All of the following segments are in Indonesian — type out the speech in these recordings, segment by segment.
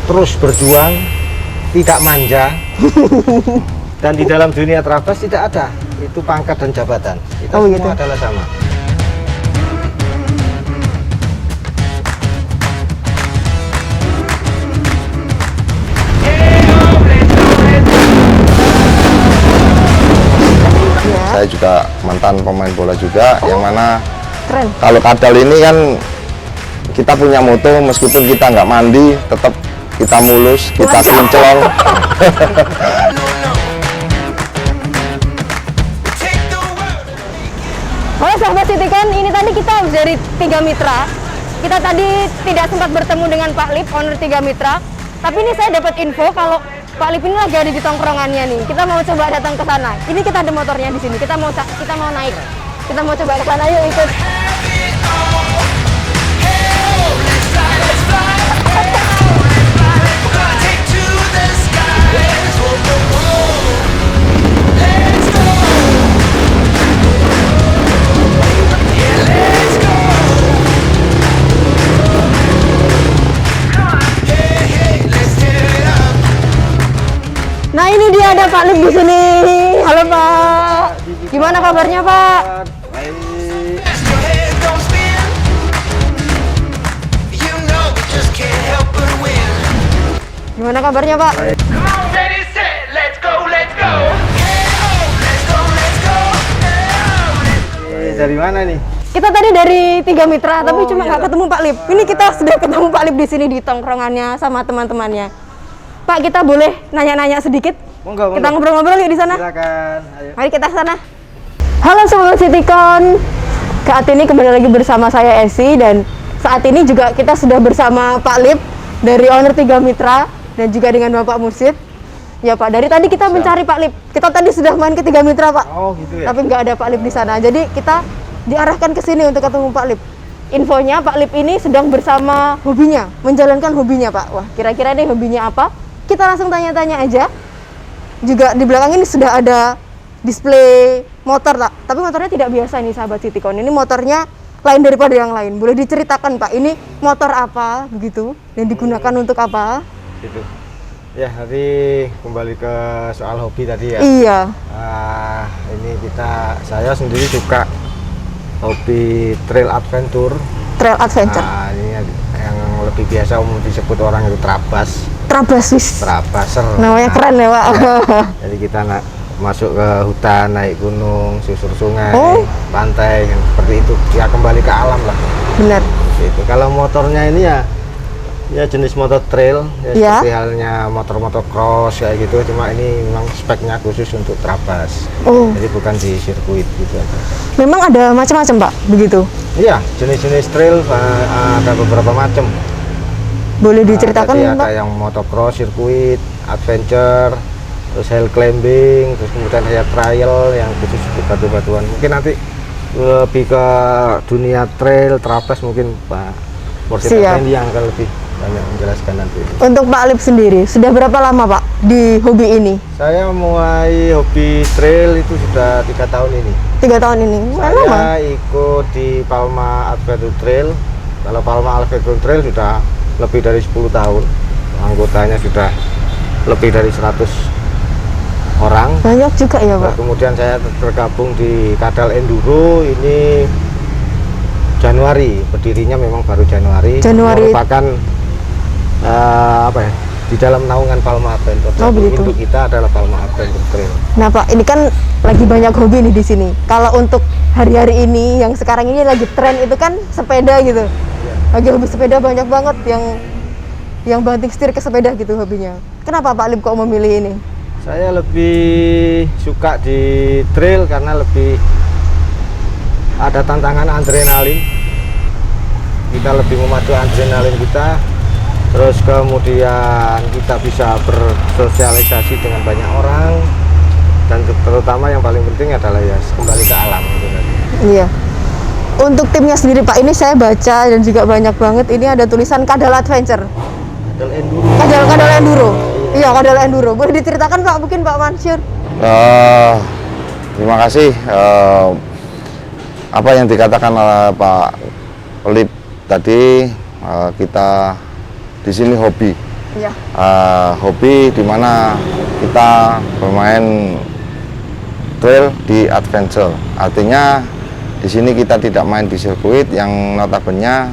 terus berjuang, tidak manja. Dan di dalam dunia Trabas tidak ada itu pangkat dan jabatan. Kita semua gitu. adalah sama. Saya juga mantan pemain bola juga, yang mana Keren. kalau kadal ini kan kita punya moto, meskipun kita nggak mandi, tetap kita mulus, kita kinclong. Oke sahabat Citycon, ini tadi kita habis dari 3 Mitra. Kita tadi tidak sempat bertemu dengan Pak Lip, owner 3 Mitra. Tapi ini saya dapat info kalau Pak Lip ini lagi ada di tongkrongannya nih. Kita mau coba datang ke sana. Ini kita ada motornya di sini. Kita mau naik. Kita mau coba ke sana, yuk ikut. Nah ini dia ada Pak Lip di sini. Halo Pak. Gimana kabarnya Pak? Gimana kabarnya Pak? Dari mana nih? Kita tadi dari 3 Mitra, tapi cuma nggak ketemu Pak Lip. Ini kita sudah ketemu Pak Lip di sini di tongkrongannya sama teman-temannya. Pak, kita boleh nanya-nanya sedikit? Monggo, Kita ngobrol-ngobrol yuk di sana. Silakan. Ayo. Mari kita ke sana. Halo Sobat Citycon. Saat ini kembali lagi bersama saya Esi, dan saat ini juga kita sudah bersama Pak Lip dari owner 3 Mitra dan juga dengan Bapak Mursid. Ya Pak, dari tadi kita mencari Pak Lip. Kita tadi sudah main ke 3 Mitra Pak. Oh gitu ya. Tapi nggak ada Pak Lip di sana. Jadi kita diarahkan ke sini untuk ketemu Pak Lip. Infonya Pak Lip ini sedang bersama hobinya, menjalankan hobinya Pak. Wah, kira-kira ini hobinya apa? Kita langsung tanya-tanya aja. Juga di belakang ini sudah ada display motor tak? Tapi motornya tidak biasa nih sahabat Citycon. Ini motornya lain daripada yang lain. Boleh diceritakan Pak, ini motor apa begitu dan digunakan untuk apa? Gitu. Ya, tadi kembali ke soal hobi tadi ya. Iya. Ini saya sendiri suka hobi trail adventure. Trail adventure. Ini yang lebih biasa umum disebut orang itu trabas. Trabasis. Trabaser. Namanya keren ya Pak. Jadi kita masuk ke hutan, naik gunung, susur sungai, pantai, seperti itu. Ya kembali ke alam lah. Benar. Itu. Kalau motornya ini ya jenis motor trail, ya seperti halnya motor-motor cross kayak gitu. Cuma ini memang speknya khusus untuk trabas. Jadi bukan di sirkuit gitu aja. Memang ada macam-macam Pak, begitu? Iya, jenis-jenis trail ada beberapa macam. Boleh diceritakan Pak? Pak? Ada yang motocross, sirkuit, adventure, terus hill climbing, terus kemudian ada trial yang khusus untuk batu-batuan. Mungkin nanti lebih ke dunia trail, trapez mungkin Pak Mursid Effendi yang akan lebih banyak menjelaskan nanti. Untuk Pak Lip sendiri, sudah berapa lama Pak di hobi ini? Saya mulai hobi trail itu sudah 3 tahun ini. 3 tahun ini? Saya ikut di Palma Adventure Trail. Kalau Palma Adventure Trail sudah lebih dari 10 tahun. Anggotanya sudah lebih dari 100 orang. Banyak juga ya Pak. Kemudian saya tergabung di Kadal Enduro ini Januari, berdirinya memang baru Januari. Merupakan di dalam naungan Palma Adventure. Induk kita adalah Palma Adventure Trail. Nah Pak, ini kan lagi banyak hobi nih di sini. Kalau untuk hari-hari ini yang sekarang ini lagi tren itu kan sepeda gitu. Lagi hobi sepeda banyak banget yang banting setir ke sepeda gitu hobinya. Kenapa Pak Lip kok memilih ini? Saya lebih suka di trail karena lebih ada tantangan adrenalin. Kita lebih memacu adrenalin kita. Terus kemudian kita bisa bersosialisasi dengan banyak orang. Dan terutama yang paling penting adalah ya kembali ke alam gitu tadi. Iya. Untuk timnya sendiri Pak, ini saya baca dan juga banyak banget ini ada tulisan Kadal Adventure. Kadal Enduro. Kadal Enduro. Iya, Kadal Enduro. Boleh diceritakan Pak, mungkin Pak Mansur? Terima kasih. Apa yang dikatakan oleh Pak Lip tadi, kita di sini hobi Iya. Hobi di mana kita bermain trail di adventure. Artinya di sini kita tidak main di sirkuit yang notabene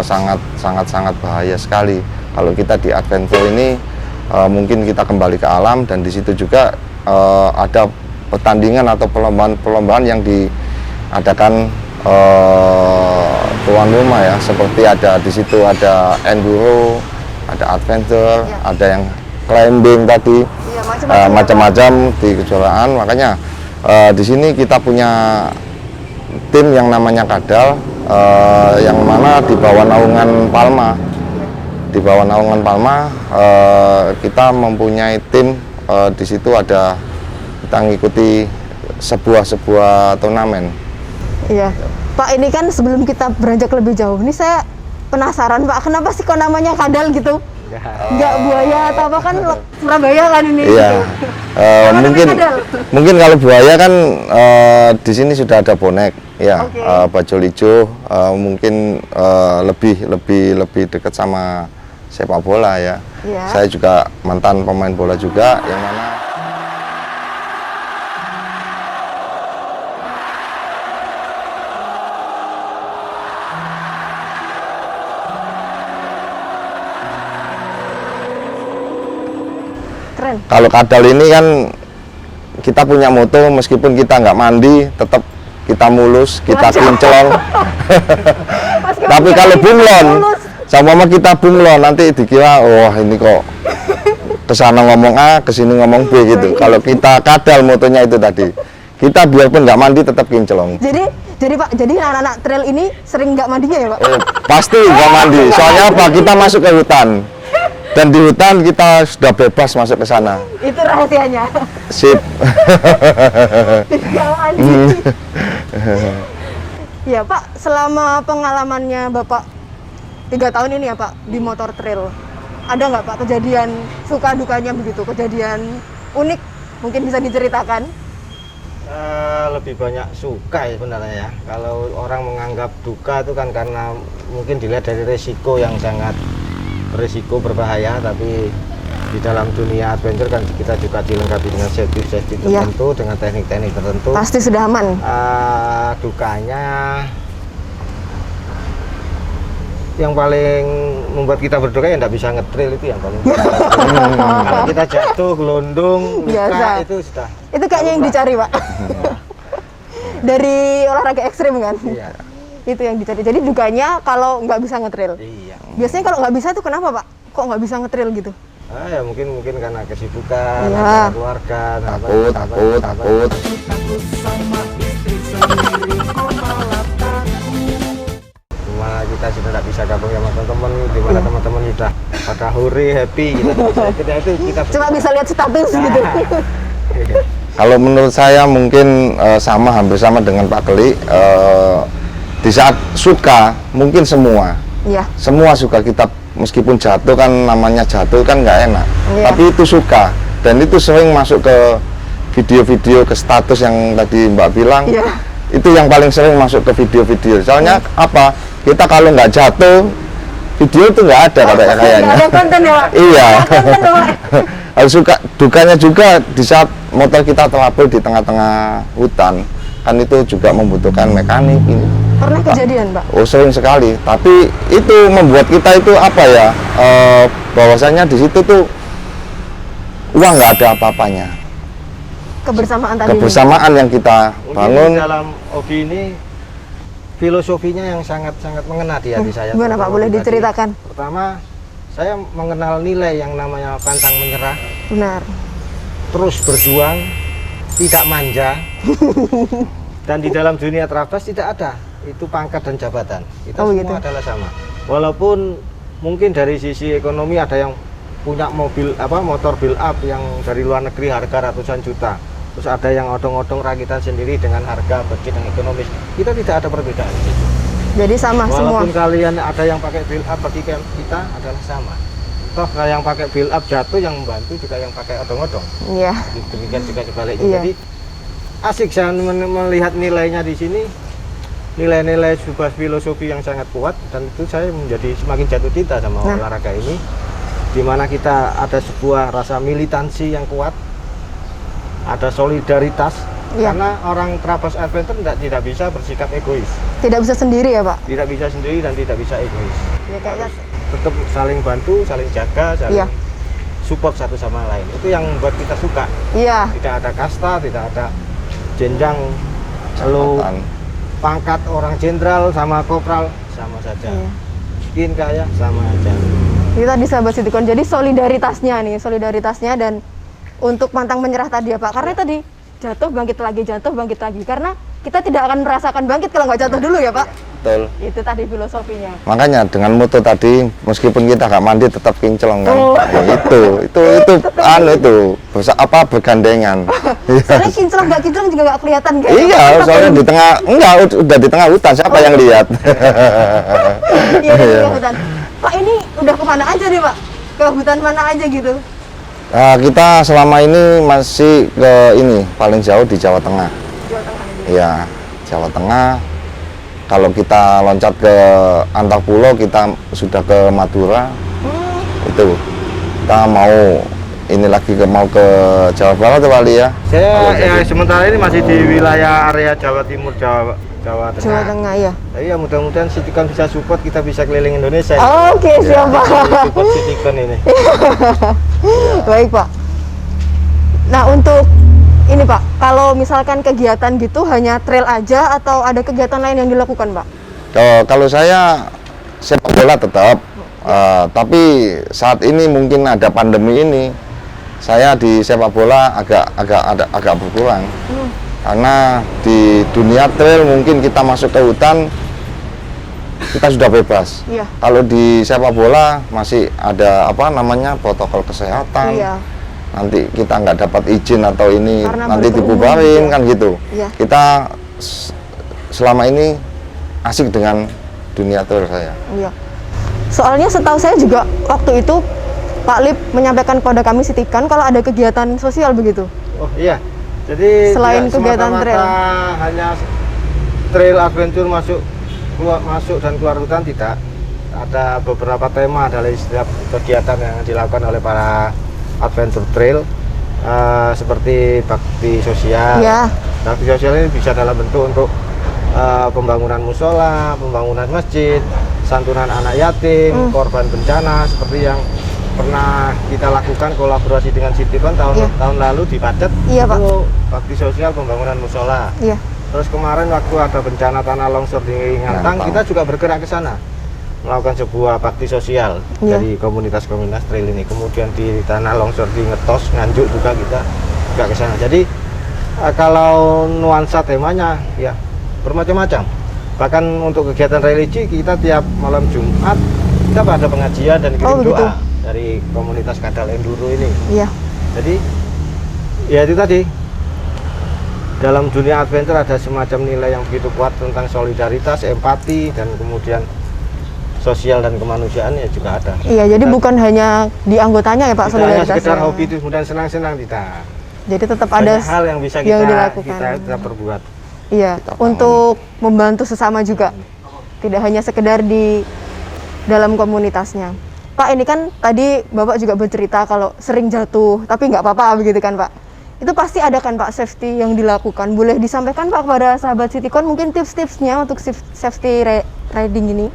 sangat bahaya sekali. Kalau kita di adventure ini mungkin kita kembali ke alam, dan di situ juga ada pertandingan atau perlombaan yang diadakan tuan rumah ya, seperti ada di situ ada enduro, ada adventure, ya. ada yang climbing tadi, Iya, macam-macam di kejuaraan. Makanya di sini kita punya tim yang namanya Kadal, yang mana di bawah naungan Palma. Di bawah naungan Palma kita mempunyai tim, di situ ada kita ngikuti sebuah turnamen. Iya, Pak, ini kan sebelum kita beranjak lebih jauh, ini saya penasaran Pak, kenapa sih kok namanya Kadal gitu? Nggak buaya atau apa, kan Surabaya kan ini? Iya, Gitu. mungkin kalau buaya kan di sini sudah ada bonek, ya, Oke. bajul ijo, mungkin lebih dekat sama sepak bola ya. Iya. Saya juga mantan pemain bola juga, yang mana Keren. kalau Kadal ini kan kita punya moto, meskipun kita nggak mandi tetap kita mulus, kita kinclong. Tapi kalau bunglon, sama kita bunglon nanti dikira wah ini kok kesana ngomong A, kesini ngomong B gitu. Kalau kita Kadal motonya itu tadi, kita biarpun nggak mandi tetap kinclong. Jadi Pak, jadi anak-anak trail ini sering nggak mandinya ya Pak? Pasti nggak mandi. Soalnya apa? Kita masuk ke hutan. Dan di hutan kita sudah bebas masuk ke sana. Itu rahasianya. Sip. Nggak mandi. Ya Pak, selama pengalamannya Bapak 3 tahun ini ya Pak di motor trail, ada nggak Pak kejadian suka dukanya begitu, kejadian unik mungkin bisa diceritakan? Lebih banyak suka ya sebenarnya ya. Kalau orang menganggap duka itu kan karena mungkin dilihat dari resiko yang sangat berisiko, berbahaya, tapi di dalam dunia adventure kan kita juga dilengkapi dengan safety Iya. tertentu, dengan teknik-teknik tertentu. Pasti sudah aman. Dukanya yang paling membuat kita berduka ya nggak bisa ngetrail, itu yang paling kalau kita jatuh, gelondong, luka, Biasa. itu sudah Itu kayaknya yang dicari Pak. Dari olahraga ekstrim kan? iya. Itu yang dicari. Jadi dukanya kalau nggak bisa ngetrail. Iya. Biasanya kalau nggak bisa itu kenapa Pak? Kok nggak bisa ngetrail gitu? Ya mungkin karena kesibukan, Iya. ada keluarga, Takut. Cuma kita sudah tidak bisa gabung sama teman-teman, di mana teman-teman sudah pada hore, happy, kita tidak itu kita Cuma bisa lihat status gitu. Kalau menurut saya mungkin hampir sama dengan Pak Keli. Di saat suka, mungkin semua suka kita, meskipun jatuh kan namanya jatuh kan nggak enak. Iya. Tapi itu suka, dan itu sering masuk ke video-video, ke status yang tadi Mbak bilang. Iya. Itu yang paling sering masuk ke video-video. Soalnya apa? Kita kalau nggak jatuh, video itu nggak ada kayaknya. Nggak ada konten ya Pak? Iya. Nggak ada konten, Pak. Harus suka. Dukanya juga di saat motor kita terlapor di tengah-tengah hutan, kan itu juga membutuhkan mekanik ini. Pernah kejadian Pak? Oh, sering sekali. Tapi itu membuat kita itu apa ya? Bahwasanya di situ tuh uang nggak ada apa-apanya. Kebersamaan tadi. Kebersamaan yang kita Mungkin bangun. dalam hobi ini filosofinya yang sangat-sangat mengena di hati saya. Gimana Pak? Boleh Pribadi. diceritakan? Pertama, saya mengenal nilai yang namanya pantang menyerah, Benar. terus berjuang, tidak manja. Dan di dalam dunia terabas tidak ada itu pangkat dan jabatan. Kita semua gitu. adalah sama. Walaupun mungkin dari sisi ekonomi ada yang punya motor build up yang dari luar negeri harga ratusan juta. Terus ada yang odong-odong rakitan sendiri dengan harga budget yang ekonomis. Kita tidak ada perbedaan di situ. Jadi sama semua. Walaupun kalian ada yang pakai build up, bagi kita adalah sama. Toh kalau yang pakai build up jatuh, yang membantu juga yang pakai odong-odong. Iya. Demikian juga sebaliknya. Iya. Jadi asik saya melihat nilainya di sini. Nilai-nilai sebuah filosofi yang sangat kuat, dan itu saya menjadi semakin jatuh cinta sama olahraga ini. di mana kita ada sebuah rasa militansi yang kuat, ada solidaritas. Iya. Karena orang Trabas Adventure tidak bisa bersikap egois, Tidak bisa sendiri ya Pak? tidak bisa sendiri dan tidak bisa egois. Ya, kayaknya. Tetap saling bantu, saling jaga, saling Iya. support satu sama lain. Itu yang membuat kita suka. Iya. Tidak ada kasta, tidak ada jenjang, lu Jabatan. pangkat orang jenderal sama kopral sama saja. Iya. Miskin kaya sama aja. Itu tadi sahabat Citycon. Jadi solidaritasnya dan untuk pantang menyerah tadi ya Pak. Karena tadi jatuh bangkit lagi. Karena kita tidak akan merasakan bangkit kalau nggak jatuh dulu ya Pak. Betul. Itu tadi filosofinya. Makanya dengan moto tadi, meskipun kita nggak mandi tetap kinclong kan. Oh. Ya, itu bergandengan. Soalnya kinclong nggak kinclong juga nggak kelihatan kan? Iya, soalnya di tengah udah di tengah hutan, siapa yang lihat? Iya, hutan. Pak ini udah kemana aja nih Pak? Ke hutan mana aja gitu? Nah, kita selama ini masih ke ini paling jauh di Jawa Tengah. Jawa Tengah ini. Iya, Jawa Tengah. Kalau kita loncat ke antar pulau, kita sudah ke Madura. Itu kita mau ini lagi mau ke Jawa Barat tuh kali ya. Saya sementara ini masih di wilayah area Jawa Timur, Jawa Tengah. Jawa Tengah ya. Iya, mudah-mudahan Citycon bisa support, kita bisa keliling Indonesia. Oke, siap Pak. Support Citycon ini. Baik Pak. Nah untuk ini Pak, kalau misalkan kegiatan gitu hanya trail aja atau ada kegiatan lain yang dilakukan Pak? Kalau saya sepak bola tetap, tapi saat ini mungkin ada pandemi ini, saya di sepak bola agak berkurang. Karena di dunia trail mungkin kita masuk ke hutan, kita sudah bebas. Iya. Kalau di sepak bola masih ada protokol kesehatan. Iya. Nanti kita nggak dapat izin atau ini Karena nanti berkerumun, dibubarin iya. kan gitu. Iya. Kita selama ini asik dengan dunia trail saya. Iya. Soalnya setahu saya juga waktu itu Pak Lip menyampaikan kepada kami Citycon kalau ada kegiatan sosial begitu. Oh iya. Jadi Selain tidak kegiatan semata-mata trail. hanya trail adventure masuk dan keluar hutan, tidak. Ada beberapa tema dari setiap kegiatan yang dilakukan oleh para adventure trail, seperti bakti sosial. Iya. Bakti sosial ini bisa dalam bentuk untuk pembangunan musola, pembangunan masjid, santunan anak yatim, korban bencana, seperti yang pernah kita lakukan kolaborasi dengan Citycon tahun lalu di Pacet. Iya, Pak. Itu bakti sosial pembangunan musola. Iya. Terus kemarin waktu ada bencana tanah longsor di Ngantang, kita juga bergerak ke sana melakukan sebuah bakti sosial dari komunitas-komunitas trail ini. Kemudian di tanah longsor di Ngetos, Nganjuk juga kita ke sana. Jadi kalau nuansa temanya ya bermacam-macam. Bahkan untuk kegiatan religi kita tiap malam Jumat kita pada pengajian dan kirim doa dari komunitas Kadal Enduro ini. Iya. Jadi ya itu tadi, dalam dunia adventure ada semacam nilai yang begitu kuat tentang solidaritas, empati, dan kemudian sosial dan kemanusiaan ya juga ada. Iya, jadi bukan hanya di anggotanya ya Pak Tidak hanya solidaritasnya. sekedar hobi itu kemudian senang-senang, tidak. Jadi tetap ada Banyak hal yang bisa yang kita dilakukan. kita perbuat. Iya, untuk membantu sesama juga. Tidak hanya sekedar di dalam komunitasnya. Pak, ini kan tadi Bapak juga bercerita kalau sering jatuh, tapi nggak apa-apa begitu kan Pak? Itu pasti ada kan Pak safety yang dilakukan. Boleh disampaikan Pak kepada sahabat Citycon mungkin tips-tipsnya untuk safety riding ini?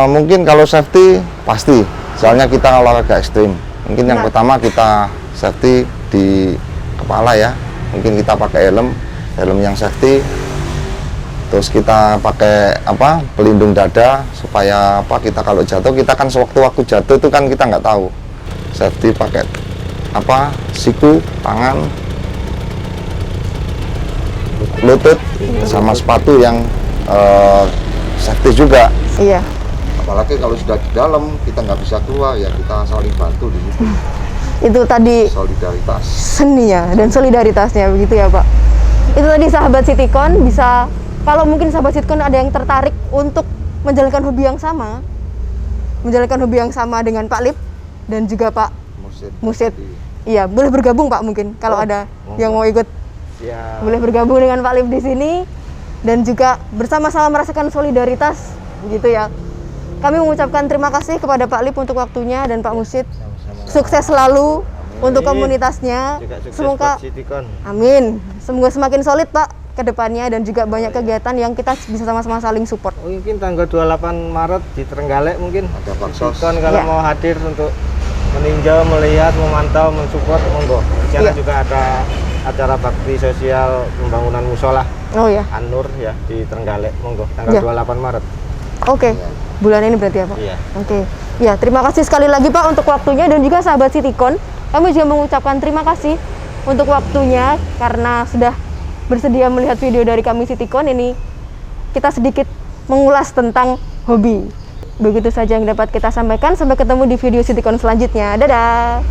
Mungkin kalau safety pasti, soalnya kita olahraga ekstrim. Mungkin yang pertama kita safety di kepala ya. Mungkin kita pakai helm yang safety. Terus kita pakai pelindung dada supaya kita kalau jatuh, kita kan sewaktu-waktu jatuh itu kan kita nggak tahu. Safety pakai siku, tangan, lutut, sama sepatu yang safety juga. Iya. Apalagi kalau sudah di dalam kita nggak bisa keluar ya, kita saling bantu di situ. Itu tadi Solidaritas. seninya dan solidaritasnya begitu ya Pak. Itu tadi sahabat Citycon bisa. Kalau mungkin sahabat Citycon ada yang tertarik untuk menjalankan hobi yang sama dengan Pak Lip dan juga Pak Musid. Iya, boleh bergabung Pak mungkin kalau ada yang mau ikut. Ya. Boleh bergabung dengan Pak Lip di sini dan juga bersama-sama merasakan solidaritas gitu ya. Kami mengucapkan terima kasih kepada Pak Lip untuk waktunya dan Pak Musid. Sama-sama. Sukses selalu untuk Amin. komunitasnya. Juga sukses Semoga buat Citycon. amin. Semoga semakin solid Pak ke depannya dan juga banyak kegiatan yang kita bisa sama-sama saling support. Mungkin tanggal 28 Maret di Trenggalek mungkin Ada baksos. Citycon kalau Ya. mau hadir untuk meninjau, melihat, memantau, mensupport, monggo. Di sana Ya. juga ada acara bakti sosial pembangunan musola Oh ya. An-Nur ya di Trenggalek, monggo tanggal Ya. 28 Maret. Oke. Bulan ini berarti ya Pak? Iya. Oke. Ya, terima kasih sekali lagi Pak untuk waktunya dan juga sahabat Citycon. Kami juga mengucapkan terima kasih untuk waktunya karena sudah bersedia melihat video dari kami Citycon ini. Kita sedikit mengulas tentang hobi. Begitu saja yang dapat kita sampaikan. Sampai ketemu di video Citycon selanjutnya. Dadah.